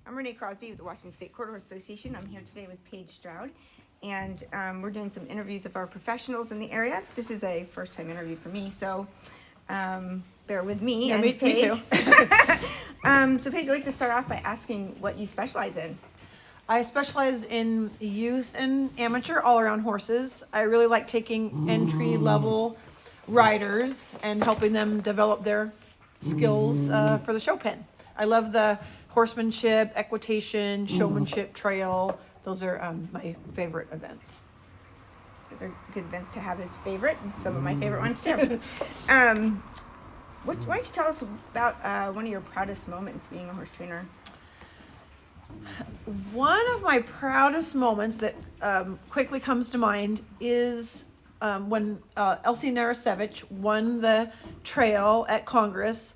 I'm Renay Crosby with the Washington State Quarter Horse Association. I'm here today with Paige Stroud, and we're doing some interviews of our professionals in the area. This is a first-time interview for me, so bear with me. Yeah, and me Paige. too. So Paige, I'd like to start off by asking what you specialize in. I specialize in youth and amateur all-around horses. I really like taking entry-level riders and helping them develop their skills for the show pen. I love the horsemanship, equitation, showmanship, trail. Those are my favorite events. Those are good events to have as favorite. Some of my favorite ones too. Why don't you tell us about one of your proudest moments being a horse trainer? One of my proudest moments that quickly comes to mind is when Elsie Narasevich won the trail at Congress.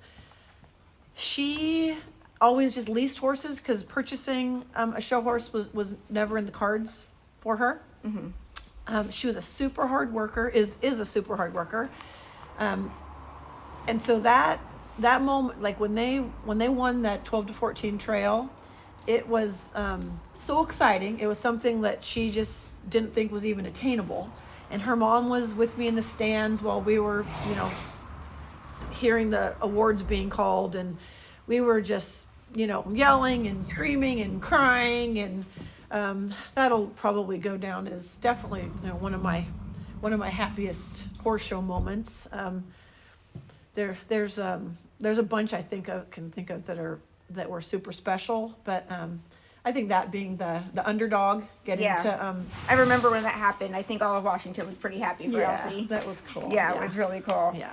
She always just leased horses because purchasing a show horse was never in the cards for her. Mm-hmm. She was a super hard worker, is a super hard worker. And so that moment, like when they won that 12 to 14 trail, it was so exciting. It was something that she just didn't think was even attainable. And her mom was with me in the stands while we were, hearing the awards being called, and we were just, yelling and screaming and crying, and that'll probably go down as definitely, one of my happiest horse show moments. There's a bunch I can think of that were super special, but I think that being the underdog getting to I remember when that happened. I think all of Washington was pretty happy for Elsie. that was cool. Yeah, it was really cool. Yeah.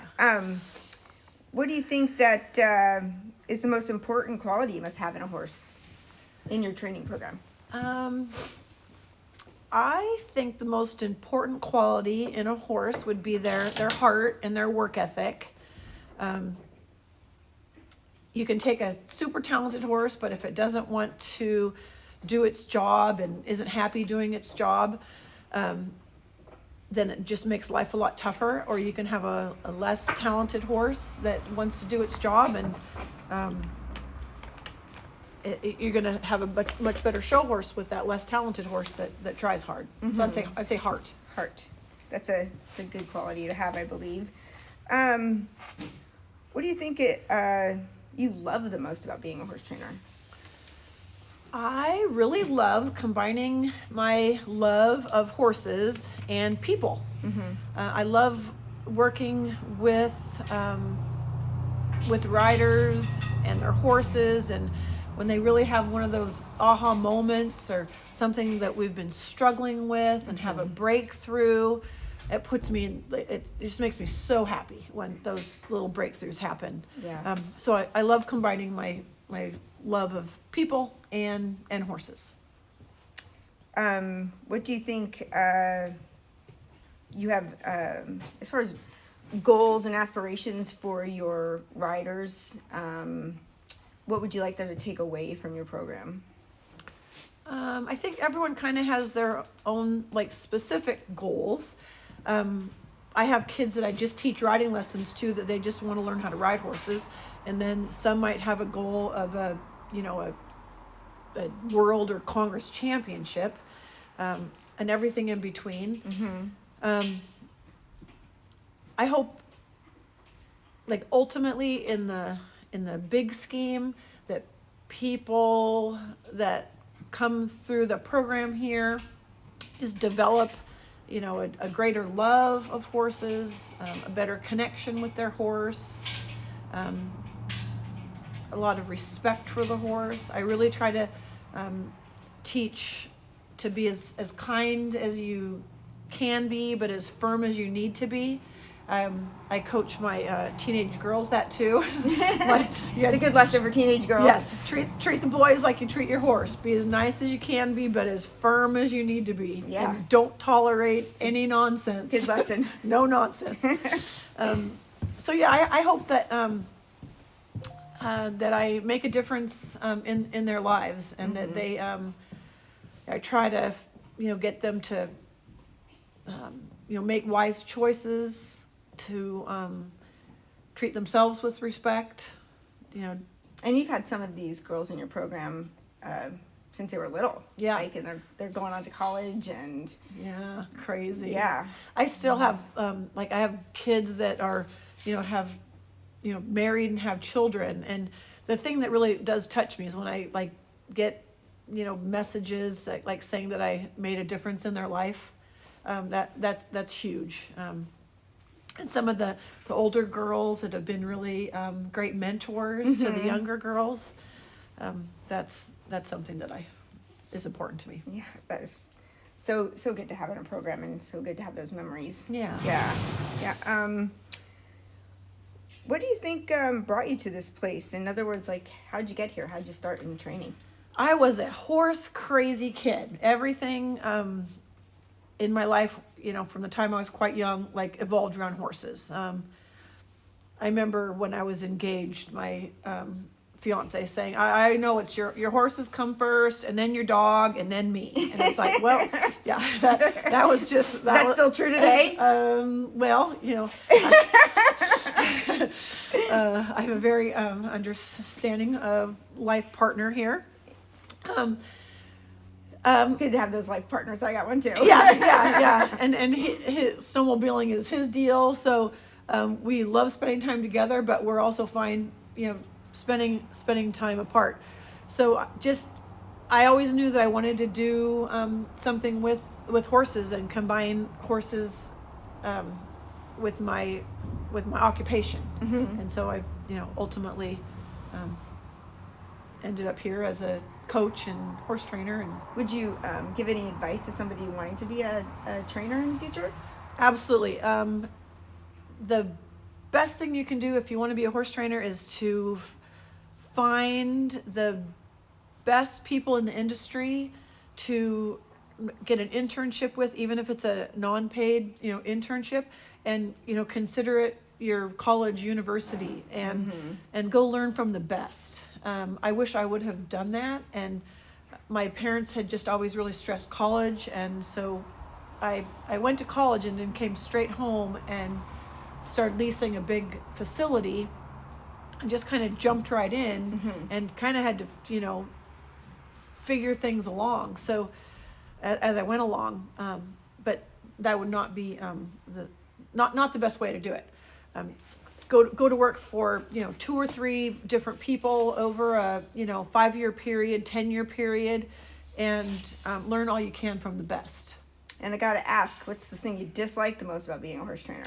What do you think that is the most important quality you must have in a horse in your training program? I think the most important quality in a horse would be their heart and their work ethic. You can take a super talented horse, but if it doesn't want to do its job and isn't happy doing its job, then it just makes life a lot tougher. Or you can have a less talented horse that wants to do its job, and you're going to have a much better show horse with that less talented horse that tries hard. Mm-hmm. So I'd say heart. Heart. That's a good quality to have, I believe. What do you think you love the most about being a horse trainer? I really love combining my love of horses and people. Mm-hmm. I love working with riders and their horses, and when they really have one of those aha moments or something that we've been struggling with and have a breakthrough, it puts me in, it just makes me so happy when those little breakthroughs happen. Yeah. So I love combining my love of people and horses. What do you think you have as far as goals and aspirations for your riders? What would you like them to take away from your program? I think everyone kind of has their own specific goals. I have kids that I just teach riding lessons to that they just want to learn how to ride horses, and then some might have a goal of a world or Congress championship, and everything in between. Mm-hmm. I hope, ultimately in the big scheme, that people that come through the program here just develop a greater love of horses, a better connection with their horse, a lot of respect for the horse. I really try to teach to be as kind as you can be, but as firm as you need to be. I coach my teenage girls that too. It's a good lesson for teenage girls. Yes, treat the boys like you treat your horse. Be as nice as you can be, but as firm as you need to be. Yeah. And don't tolerate any nonsense. Good lesson. No nonsense. So yeah, I hope that that I make a difference in their lives, and that they I try to get them to make wise choices, to treat themselves with respect, And you've had some of these girls in your program since they were little. Yeah. Like, and they're going on to college and Yeah, crazy. yeah. I still have like I have kids that are, have, married and have children, and the thing that really does touch me is when I like get, messages like saying that I made a difference in their life. That's huge. And some of the older girls that have been really great mentors to the younger girls. That's something that is important to me. Yeah, that is so good to have in a program, and so good to have those memories. Yeah. Yeah. What do you think brought you to this place? In other words, like, how'd you get here? How'd you start in training? I was a horse crazy kid. Everything in my life, from the time I was quite young, like evolved around horses. I remember when I was engaged, my fiance saying, I know it's your horses come first, and then your dog, and then me. And it's like, well, yeah, that was just... Is that still true today? Well, I have a very understanding life partner here. Good to have those life partners. I got one too. Yeah. And his snowmobiling is his deal. So we love spending time together, but we're also fine, spending time apart. So I always knew that I wanted to do something with horses and combine horses with my occupation. Mm-hmm. And so I ultimately ended up here as a coach and horse trainer. And would you give any advice to somebody wanting to be a trainer in the future? Absolutely. The best thing you can do if you want to be a horse trainer is to find the best people in the industry to get an internship with, even if it's a non-paid internship, and consider it your college university, and go learn from the best. I wish I would have done that, and my parents had just always really stressed college, and so I went to college and then came straight home and started leasing a big facility and just kind of jumped right in, and kind of had to figure things along. So as I went along, but that would not be not the best way to do it. Go to work for 2 or 3 different people over a 5-year period, 10-year period, and learn all you can from the best. And I gotta ask, what's the thing you dislike the most about being a horse trainer?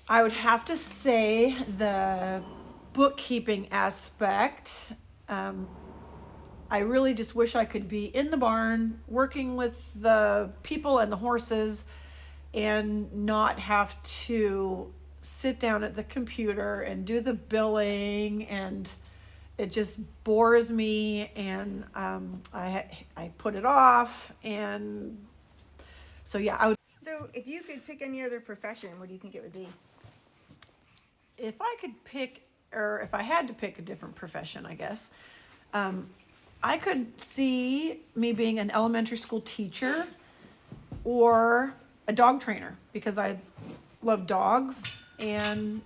I would have to say the bookkeeping aspect. I really just wish I could be in the barn working with the people and the horses and not have to sit down at the computer and do the billing, and it just bores me, and I put it off, and so yeah, I would. So if you could pick any other profession, what do you think it would be? If I could pick, or if I had to pick a different profession, I guess, I could see me being an elementary school teacher or a dog trainer, because I love dogs, and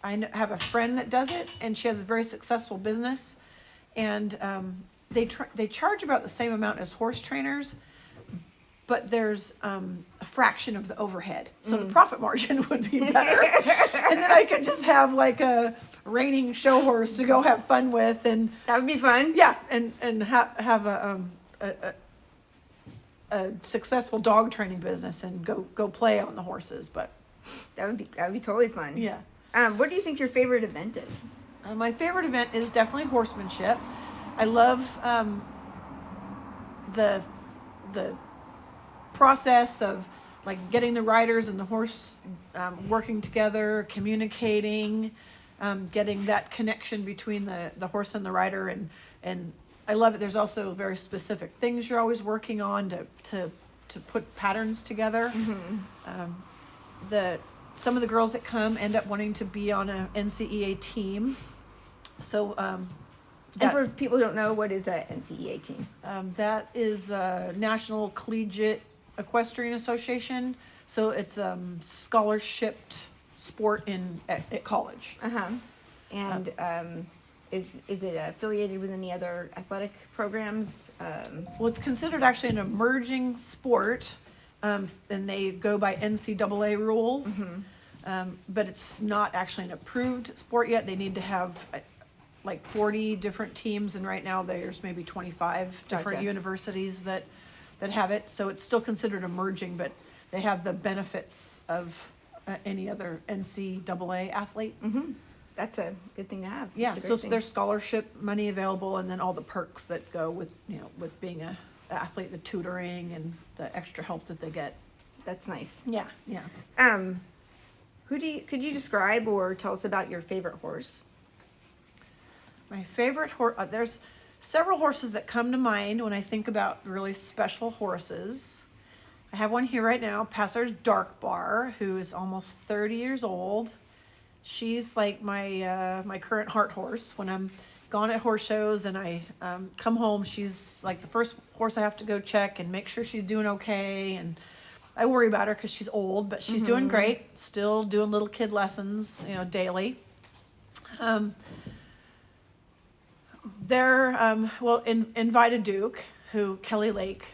I have a friend that does it, and she has a very successful business, and they charge about the same amount as horse trainers, but there's a fraction of the overhead, so the profit margin would be better. And then I could just have like a reigning show horse to go have fun with, and That would be fun. yeah, and have a successful dog training business and go play on the horses. But That would be totally fun. yeah, What do you think your favorite event is? my favorite event is definitely horsemanship. I love the process of like getting the riders and the horse working together, communicating, getting that connection between the horse and the rider, and I love it. There's also very specific things you're always working on to put patterns together. Some of the girls that come end up wanting to be on a NCEA team. So And for people who don't know, what is a NCEA team? that is National Collegiate Equestrian Association. So it's scholarshiped sport at college. And is it affiliated with any other athletic programs? Well, it's considered actually an emerging sport, and they go by NCAA rules. But it's not actually an approved sport yet. They need to have like 40 different teams, and right now there's maybe 25 different Gotcha. universities that have it. So it's still considered emerging, but they have the benefits of any other NCAA athlete. That's a good thing to have. Yeah, That's a so great thing. there's scholarship money available, and then all the perks that go with with being a athlete, the tutoring and the extra help that they get. That's nice. Yeah, yeah. Could you describe or tell us about your favorite horse? My favorite horse, there's several horses that come to mind when I think about really special horses. I have one here right now, Passer's Dark Bar, who is almost 30 years old. She's like my current heart horse. When I'm gone at horse shows and I come home, she's like the first horse I have to go check and make sure she's doing okay. And I worry about her because she's old, but she's doing great. Still doing little kid lessons, daily. Invited Duke, who Kelly Lake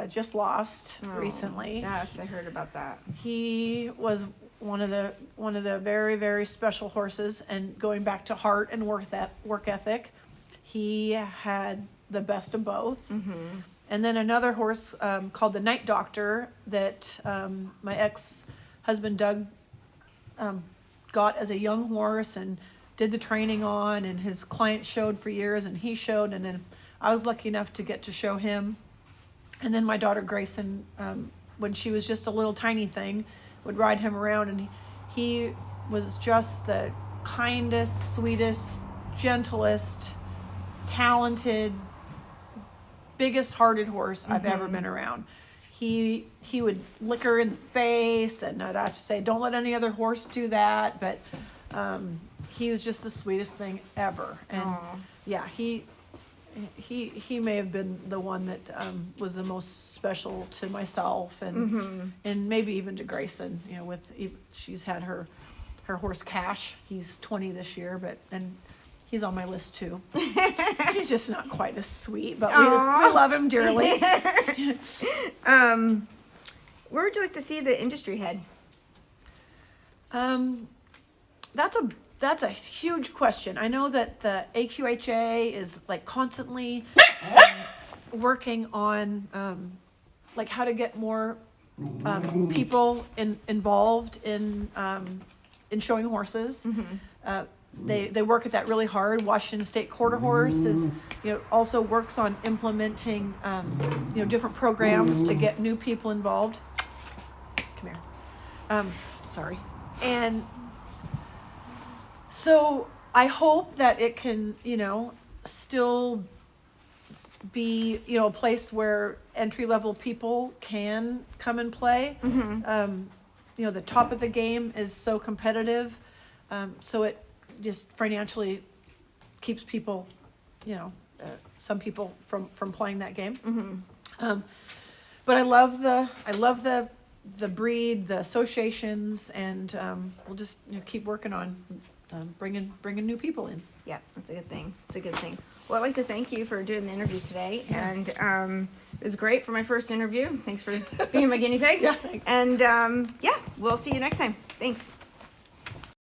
just lost recently. Yes, I heard about that. He was one of the very, very special horses, and going back to heart and work ethic, he had the best of both. And then another horse called the Night Doctor that my ex-husband Doug got as a young horse and did the training on, and his client showed for years, and he showed, and then I was lucky enough to get to show him. And then my daughter Grayson, when she was just a little tiny thing, would ride him around, and he was just the kindest, sweetest, gentlest, talented, biggest hearted horse I've ever been around. He would lick her in the face, and I'd have to say, don't let any other horse do that, but he was just the sweetest thing ever. And yeah, he may have been the one that was the most special to myself, and maybe even to Grayson. She's had her horse Cash. He's 20 this year, and he's on my list too. He's just not quite as sweet, but we love him dearly. Where would you like to see the industry head? That's a huge question. I know that the AQHA is like constantly working on like how to get more people involved in showing horses. They work at that really hard. Washington State Quarter Horse is also works on implementing different programs to get new people involved. Come here. Sorry. And so I hope that it can, still be, a place where entry-level people can come and play. The top of the game is so competitive, so it just financially keeps people, some people from playing that game. But I love the breed, the associations, and we'll just keep working on bringing new people in. Yeah, that's a good thing. It's a good thing. Well, I'd like to thank you for doing the interview today, and it was great for my first interview. Thanks for being my guinea pig. Yeah, thanks. And we'll see you next time. Thanks.